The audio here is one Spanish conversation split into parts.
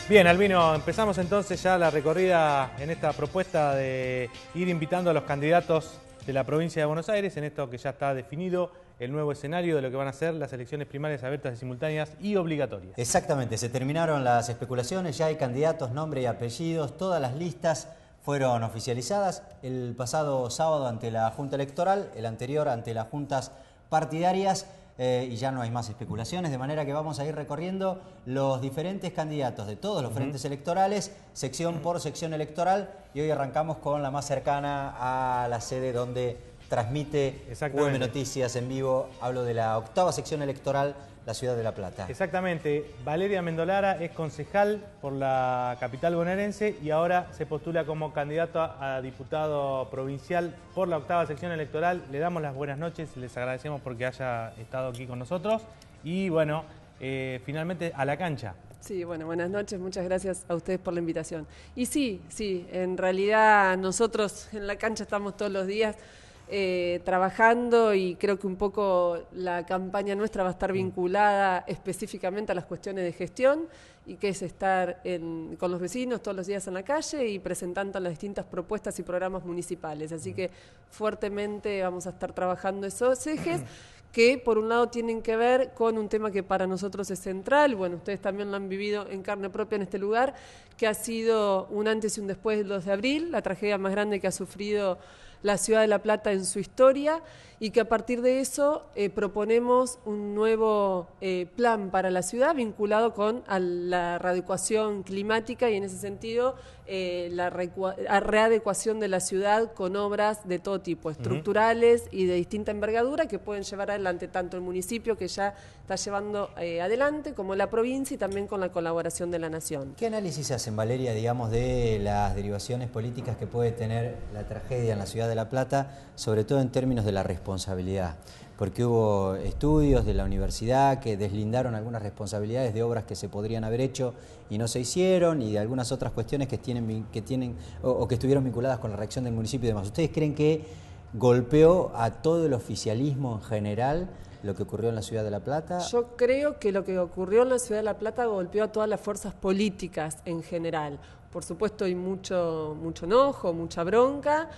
Bien, Albino, empezamos entonces ya la recorrida en esta propuesta de ir invitando a los candidatos de la provincia de Buenos Aires, en esto que ya está definido el nuevo escenario de lo que van a ser las elecciones primarias abiertas y simultáneas y obligatorias. Exactamente, se terminaron las especulaciones, ya hay candidatos, nombre y apellidos, todas las listas fueron oficializadas el pasado sábado ante la Junta Electoral, el anterior ante las juntas partidarias. Y ya no hay más especulaciones, de manera que vamos a ir recorriendo los diferentes candidatos de todos los frentes electorales, sección por sección electoral, y hoy arrancamos con la más cercana a la sede donde transmite UM Noticias en vivo. Hablo de la 8ª sección electoral, la ciudad de La Plata. Exactamente, Valeria Mendolara es concejal por la capital bonaerense y ahora se postula como candidato a diputado provincial por la 8ª sección electoral. Le damos las buenas noches, les agradecemos porque haya estado aquí con nosotros y bueno, finalmente a la cancha. Sí, bueno, buenas noches, muchas gracias a ustedes por la invitación. Y sí, en realidad nosotros en la cancha estamos todos los días trabajando, y creo que un poco la campaña nuestra va a estar vinculada específicamente a las cuestiones de gestión, y que es estar con los vecinos todos los días en la calle y presentando las distintas propuestas y programas municipales. Así que fuertemente vamos a estar trabajando esos ejes que por un lado tienen que ver con un tema que para nosotros es central. Bueno, ustedes también lo han vivido en carne propia en este lugar, que ha sido un antes y un después del 2 de abril, la tragedia más grande que ha sufrido la ciudad de La Plata en su historia, y que a partir de eso proponemos un nuevo plan para la ciudad vinculado con la readecuación climática, y en ese sentido la readecuación de la ciudad con obras de todo tipo, estructurales y de distinta envergadura, que pueden llevar adelante tanto el municipio, que ya está llevando adelante, como la provincia, y también con la colaboración de la Nación. ¿Qué análisis hacen, Valeria, digamos, de las derivaciones políticas que puede tener la tragedia en la ciudad de La Plata, sobre todo en términos de la responsabilidad? Porque hubo estudios de la universidad que deslindaron algunas responsabilidades de obras que se podrían haber hecho y no se hicieron, y de algunas otras cuestiones que estuvieron vinculadas con la reacción del municipio y demás. ¿Ustedes creen que golpeó a todo el oficialismo en general lo que ocurrió en la ciudad de La Plata? Yo creo que lo que ocurrió en la ciudad de La Plata golpeó a todas las fuerzas políticas en general. Por supuesto hay mucho enojo, mucha bronca.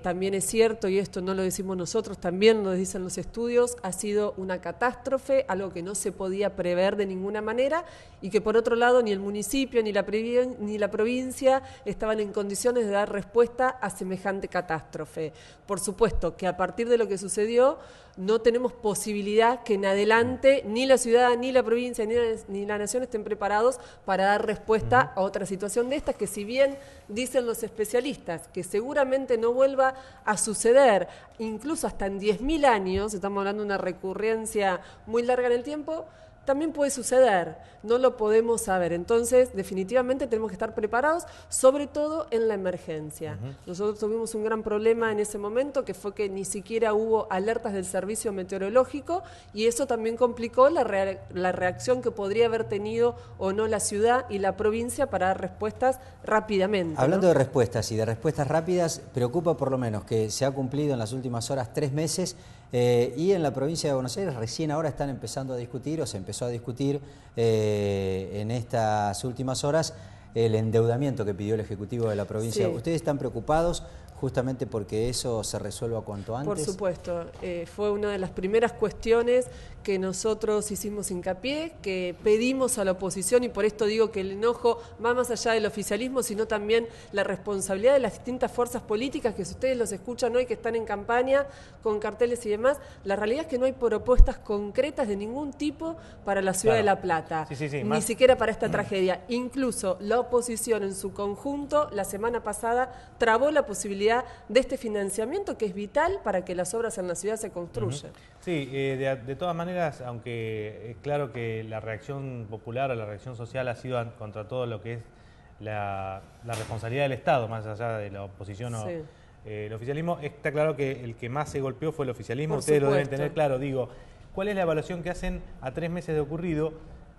También es cierto, y esto no lo decimos nosotros, también lo dicen los estudios, ha sido una catástrofe, algo que no se podía prever de ninguna manera, y que por otro lado ni el municipio ni la provincia estaban en condiciones de dar respuesta a semejante catástrofe. Por supuesto que a partir de lo que sucedió no tenemos posibilidad que en adelante ni la ciudad, ni la provincia, ni la nación estén preparados para dar respuesta a otra situación de estas, que si bien dicen los especialistas que seguramente no vuelva a suceder, incluso hasta en 10.000 años, estamos hablando de una recurrencia muy larga en el tiempo, también puede suceder, no lo podemos saber. Entonces, definitivamente tenemos que estar preparados, sobre todo en la emergencia. Nosotros tuvimos un gran problema en ese momento, que fue que ni siquiera hubo alertas del servicio meteorológico, y eso también complicó la reacción que podría haber tenido o no la ciudad y la provincia para dar respuestas rápidamente. Hablando de respuestas y de respuestas rápidas, preocupa por lo menos que se ha cumplido en las últimas horas 3 meses, y en la provincia de Buenos Aires recién ahora están empezando a discutir, o se empezó a discutir en estas últimas horas, el endeudamiento que pidió el Ejecutivo de la provincia. Sí. ¿Ustedes están preocupados justamente porque eso se resuelva cuanto antes? Por supuesto, fue una de las primeras cuestiones que nosotros hicimos hincapié, que pedimos a la oposición, y por esto digo que el enojo va más allá del oficialismo, sino también la responsabilidad de las distintas fuerzas políticas, que si ustedes los escuchan hoy, que están en campaña con carteles y demás, la realidad es que no hay propuestas concretas de ningún tipo para la ciudad de La Plata, ni siquiera para esta tragedia. Incluso la oposición en su conjunto la semana pasada trabó la posibilidad de este financiamiento, que es vital para que las obras en la ciudad se construyan. Sí, de todas maneras, aunque es claro que la reacción popular o la reacción social ha sido contra todo lo que es la responsabilidad del Estado, más allá de la oposición o el oficialismo, está claro que el que más se golpeó fue el oficialismo. Por Ustedes supuesto. lo deben tener claro. Digo, ¿cuál es la evaluación que hacen a 3 meses de ocurrido?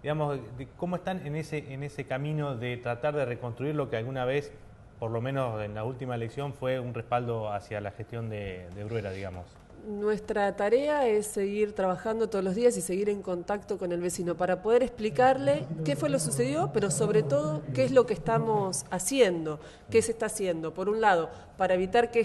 Digamos, de cómo están en ese camino de tratar de reconstruir lo que alguna vez, por lo menos en la última elección, fue un respaldo hacia la gestión de Bruera, digamos. Nuestra tarea es seguir trabajando todos los días y seguir en contacto con el vecino para poder explicarle qué fue lo que sucedió, pero sobre todo qué es lo que estamos haciendo, qué se está haciendo. Por un lado, para evitar que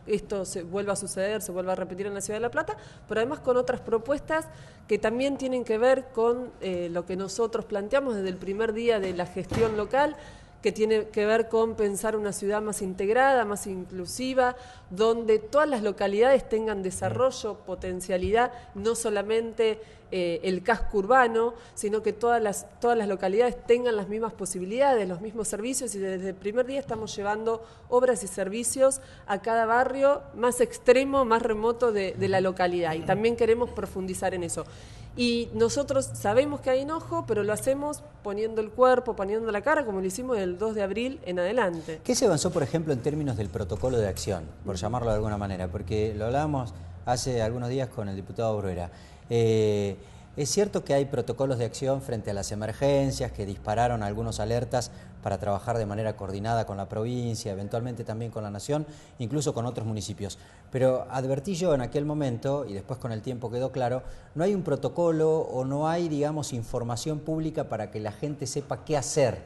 esto se vuelva a suceder, se vuelva a repetir en la Ciudad de La Plata, pero además con otras propuestas que también tienen que ver con lo que nosotros planteamos desde el primer día de la gestión local, que tiene que ver con pensar una ciudad más integrada, más inclusiva, donde todas las localidades tengan desarrollo, potencialidad, no solamente el casco urbano, sino que todas las localidades tengan las mismas posibilidades, los mismos servicios, y desde el primer día estamos llevando obras y servicios a cada barrio más extremo, más remoto de la localidad, y también queremos profundizar en eso. Y nosotros sabemos que hay enojo, pero lo hacemos poniendo el cuerpo, poniendo la cara, como lo hicimos del 2 de abril en adelante. ¿Qué se avanzó, por ejemplo, en términos del protocolo de acción, por llamarlo de alguna manera? Porque lo hablábamos hace algunos días con el diputado Bruera. Es cierto que hay protocolos de acción frente a las emergencias que dispararon algunos alertas para trabajar de manera coordinada con la provincia, eventualmente también con la nación, incluso con otros municipios. Pero advertí yo en aquel momento, y después con el tiempo quedó claro, no hay un protocolo o no hay, digamos, información pública para que la gente sepa qué hacer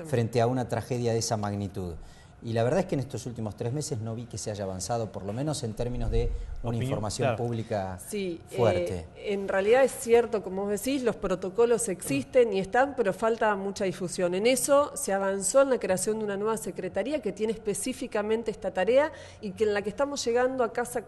frente a una tragedia de esa magnitud. Y la verdad es que en estos últimos 3 meses no vi que se haya avanzado, por lo menos en términos de una información pública fuerte. En realidad es cierto, como vos decís, los protocolos existen y están, pero falta mucha difusión. En eso se avanzó en la creación de una nueva secretaría que tiene específicamente esta tarea y que en la que estamos llegando a casa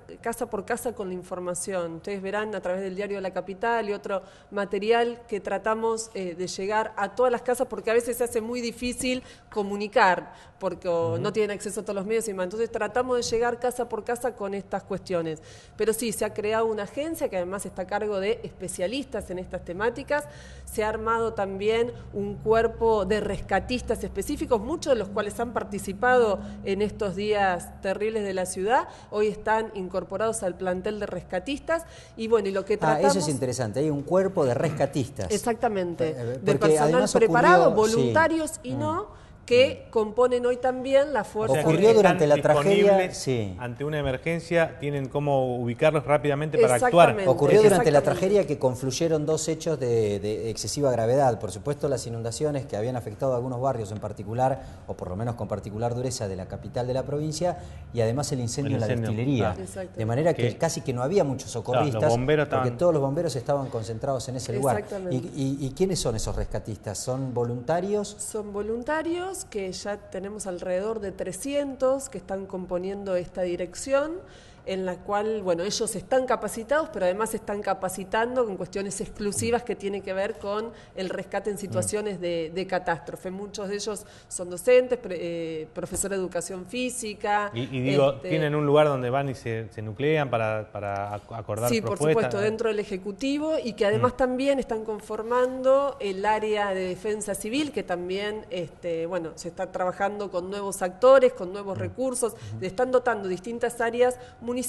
por casa con la información. Ustedes verán a través del Diario de la Capital y otro material que tratamos de llegar a todas las casas, porque a veces se hace muy difícil comunicar, porque no tienen acceso a todos los medios y más. Entonces tratamos de llegar casa por casa con estas cuestiones. Pero sí, se ha creado una agencia que además está a cargo de especialistas en estas temáticas. Se ha armado también un cuerpo de rescatistas específicos, muchos de los cuales han participado en estos días terribles de la ciudad. Hoy están incorporados al plantel de rescatistas. Y bueno, y lo que tratamos... Eso es interesante, hay un cuerpo de rescatistas. Exactamente, de personal preparado, voluntarios y no, que componen hoy también la fuerza. Ocurrió durante la tragedia, ante una emergencia, tienen cómo ubicarlos rápidamente para actuar. Ocurrió durante la tragedia que confluyeron 2 hechos de excesiva gravedad. Por supuesto, las inundaciones que habían afectado a algunos barrios en particular, o por lo menos con particular dureza, de la capital de la provincia, y además el incendio en la destilería. De manera que casi que no había muchos socorristas, porque todos los bomberos estaban concentrados en ese lugar. ¿Y quiénes son esos rescatistas? ¿Son voluntarios? Son voluntarios, que ya tenemos alrededor de 300 que están componiendo esta dirección, en la cual, bueno, ellos están capacitados, pero además están capacitando con cuestiones exclusivas que tienen que ver con el rescate en situaciones de catástrofe. Muchos de ellos son docentes, profesores de educación física. Y digo, ¿tienen un lugar donde van y se nuclean para acordar propuestas? Sí, por supuesto, dentro del Ejecutivo, y que además también están conformando el área de defensa civil, que también, bueno, se está trabajando con nuevos actores, con nuevos recursos, están dotando distintas áreas municipales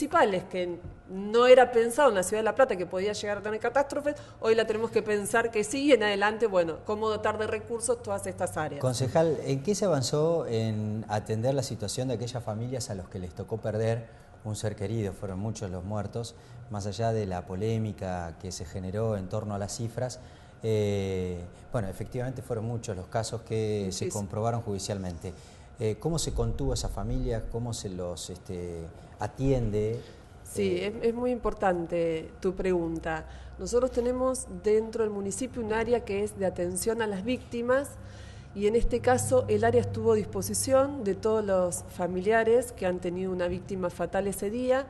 que no era pensado en la Ciudad de La Plata que podía llegar a tener catástrofes. Hoy la tenemos que pensar que sí, y en adelante, bueno, cómo dotar de recursos todas estas áreas. Concejal, ¿en qué se avanzó en atender la situación de aquellas familias a los que les tocó perder un ser querido? Fueron muchos los muertos, más allá de la polémica que se generó en torno a las cifras. Bueno, efectivamente fueron muchos los casos que se comprobaron judicialmente. ¿Cómo se contuvo esa familia? ¿Cómo se los atiende? Sí, es muy importante tu pregunta. Nosotros tenemos dentro del municipio un área que es de atención a las víctimas, y en este caso el área estuvo a disposición de todos los familiares que han tenido una víctima fatal ese día,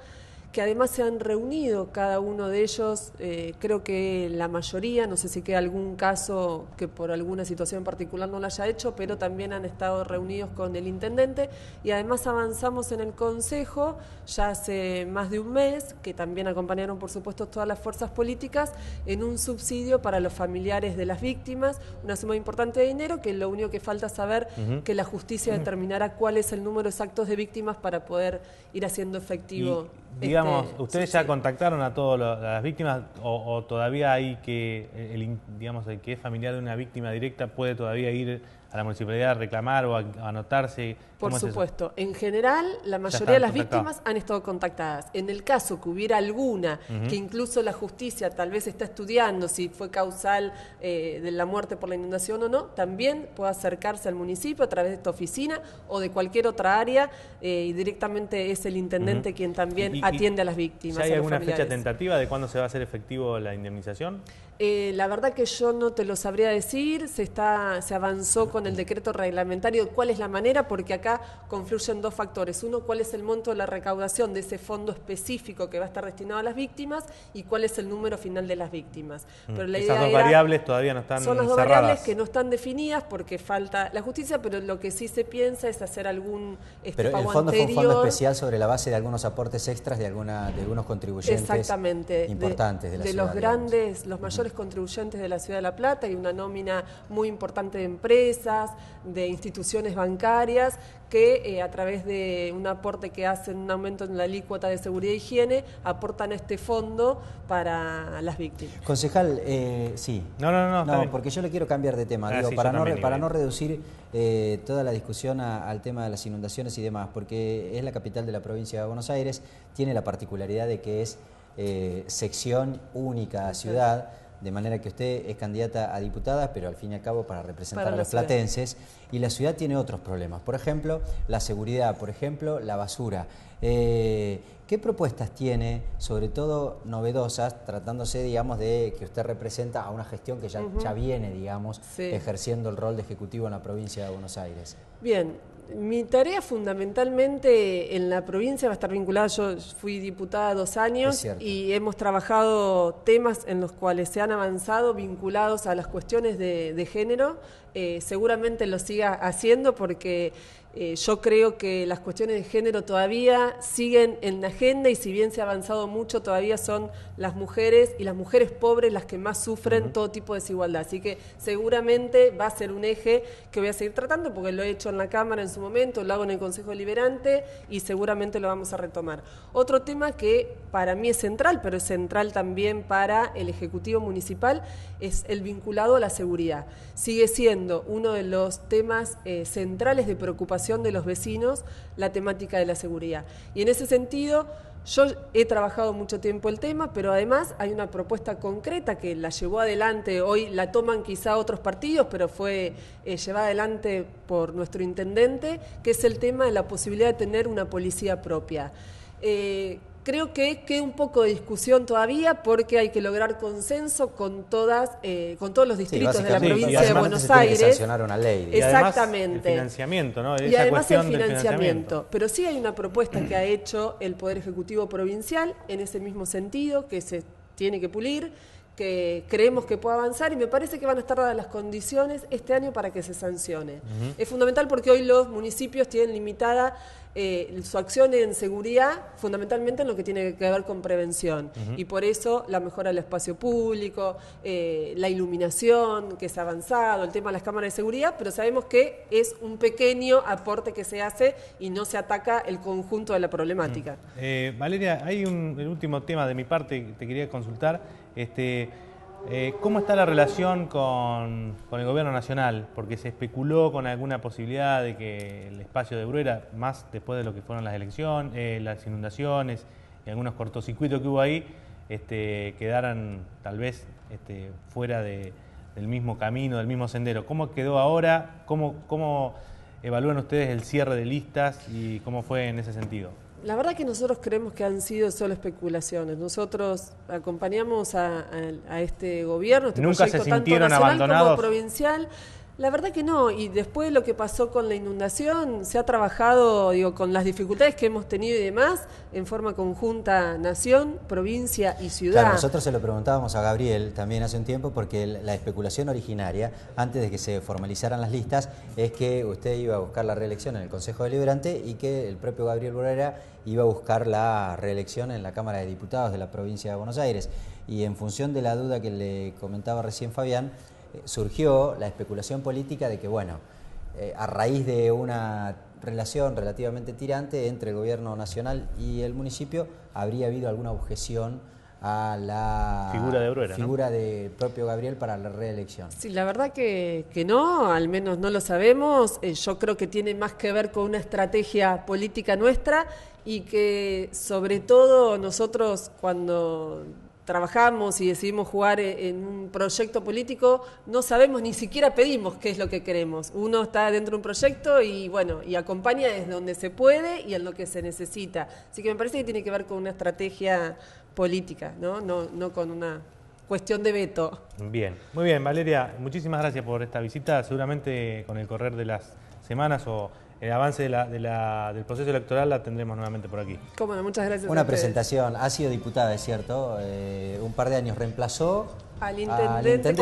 que además se han reunido cada uno de ellos, creo que la mayoría, no sé si queda algún caso que por alguna situación particular no lo haya hecho, pero también han estado reunidos con el intendente, y además avanzamos en el consejo ya hace más de un mes, que también acompañaron por supuesto todas las fuerzas políticas, en un subsidio para los familiares de las víctimas, una suma importante de dinero, que lo único que falta es saber que la justicia determinará cuál es el número exacto de víctimas para poder ir haciendo efectivo. digamos, ¿ustedes ya contactaron a todas las víctimas o todavía hay que, digamos, el que es familiar de una víctima directa puede todavía ir a la municipalidad a reclamar o a anotarse? Por supuesto. En general, la mayoría de las víctimas han estado contactadas. En el caso que hubiera alguna que incluso la justicia tal vez está estudiando si fue causal de la muerte por la inundación o no, también puede acercarse al municipio a través de esta oficina o de cualquier otra área y directamente es el intendente quien también atiende a las víctimas. ¿Hay alguna fecha tentativa de cuándo se va a hacer efectivo la indemnización? La verdad que yo no te lo sabría decir, se avanzó con el decreto reglamentario cuál es la manera, porque acá confluyen dos factores. Uno, cuál es el monto de la recaudación de ese fondo específico que va a estar destinado a las víctimas y cuál es el número final de las víctimas. Pero la idea Esas dos variables todavía no están cerradas. Son las dos variables que no están definidas porque falta la justicia, pero lo que sí se piensa es hacer algún pero pago el fondo anterior. fue un fondo especial sobre la base de algunos aportes extras de algunos contribuyentes importantes de la ciudad. Los grandes, los mayores contribuyentes de la Ciudad de La Plata y una nómina muy importante de empresas, de instituciones bancarias que a través de un aporte que hacen, un aumento en la alícuota de seguridad e higiene, aportan a este fondo para las víctimas. Concejal, sí. No, porque yo le quiero cambiar de tema, digo, sí, para no reducir toda la discusión al tema de las inundaciones y demás, porque es la capital de la provincia de Buenos Aires, tiene la particularidad de que es sección única a ciudad, de manera que usted es candidata a diputada, pero al fin y al cabo para representar a los platenses, y la ciudad tiene otros problemas, por ejemplo, la seguridad, por ejemplo, la basura. ¿Qué propuestas tiene, sobre todo novedosas, tratándose, digamos, de que usted representa a una gestión que ya viene, digamos, ejerciendo el rol de ejecutivo en la provincia de Buenos Aires? Bien, mi tarea fundamentalmente en la provincia va a estar vinculada, yo fui diputada 2 años y hemos trabajado temas en los cuales se han avanzado vinculados a las cuestiones de género, seguramente lo siga haciendo porque yo creo que las cuestiones de género todavía siguen en la agenda y si bien se ha avanzado mucho, todavía son las mujeres y las mujeres pobres las que más sufren todo tipo de desigualdad. Así que seguramente va a ser un eje que voy a seguir tratando porque lo he hecho en la Cámara en su momento, lo hago en el Consejo Deliberante y seguramente lo vamos a retomar. Otro tema que para mí es central, pero es central también para el Ejecutivo Municipal, es el vinculado a la seguridad. Sigue siendo uno de los temas centrales de preocupación de los vecinos, la temática de la seguridad. Y en ese sentido, yo he trabajado mucho tiempo el tema, pero además hay una propuesta concreta que la llevó adelante, hoy la toman quizá otros partidos, pero fue llevada adelante por nuestro intendente, que es el tema de la posibilidad de tener una policía propia. Creo que queda un poco de discusión todavía porque hay que lograr consenso con todos los distritos de la provincia de Buenos Aires. Se sancionar una ley. Exactamente. El financiamiento, ¿no? Y además el financiamiento. Pero sí hay una propuesta que ha hecho el Poder Ejecutivo Provincial en ese mismo sentido, que se tiene que pulir, que creemos que puede avanzar y me parece que van a estar dadas las condiciones este año para que se sancione. Es fundamental porque hoy los municipios tienen limitada su acción en seguridad, fundamentalmente en lo que tiene que ver con prevención. Y por eso la mejora del espacio público, la iluminación que se ha avanzado, el tema de las cámaras de seguridad, pero sabemos que es un pequeño aporte que se hace y no se ataca el conjunto de la problemática. Valeria, hay el último tema de mi parte que te quería consultar. ¿Cómo está la relación con el gobierno nacional? Porque se especuló con alguna posibilidad de que el espacio de Bruera, más después de lo que fueron las elecciones, las inundaciones y algunos cortocircuitos que hubo ahí, quedaran tal vez fuera del mismo camino, del mismo sendero. ¿Cómo quedó ahora? ¿Cómo evalúan ustedes el cierre de listas y cómo fue en ese sentido? La verdad que nosotros creemos que han sido solo especulaciones. Nosotros acompañamos a este gobierno, este ¿Nunca se sintieron tanto nacional abandonados? como provincial. La verdad que no, y después de lo que pasó con la inundación, se ha trabajado, con las dificultades que hemos tenido y demás, en forma conjunta nación, provincia y ciudad. Claro, nosotros se lo preguntábamos a Gabriel también hace un tiempo, porque la especulación originaria, antes de que se formalizaran las listas, es que usted iba a buscar la reelección en el Consejo Deliberante y que el propio Gabriel Bruera iba a buscar la reelección en la Cámara de Diputados de la provincia de Buenos Aires. Y en función de la duda que le comentaba recién Fabián, surgió la especulación política de que, bueno, a raíz de una relación relativamente tirante entre el gobierno nacional y el municipio, habría habido alguna objeción a la figura de Bruera, figura del propio Gabriel para la reelección. Sí, la verdad que no, al menos no lo sabemos. Yo creo que tiene más que ver con una estrategia política nuestra y que sobre todo nosotros cuando trabajamos y decidimos jugar en un proyecto político, no sabemos, ni siquiera pedimos qué es lo que queremos. Uno está dentro de un proyecto y bueno, y acompaña desde donde se puede y en lo que se necesita. Así que me parece que tiene que ver con una estrategia política, no con una cuestión de veto. Bien, muy bien, Valeria, muchísimas gracias por esta visita. Seguramente con el correr de las semanas o el avance del proceso electoral la tendremos nuevamente por aquí. Cómo no, muchas gracias. Una presentación, ha sido diputada, es cierto, un par de años reemplazó al intendente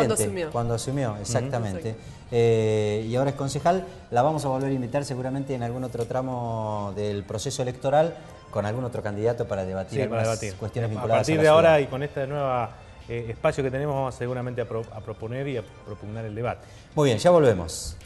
cuando asumió, exactamente. Y ahora es concejal. La vamos a volver a invitar seguramente en algún otro tramo del proceso electoral con algún otro candidato para debatir, cuestiones vinculadas a partir de ahora y con este nuevo espacio que tenemos vamos seguramente a proponer y a propugnar el debate. Muy bien, ya volvemos.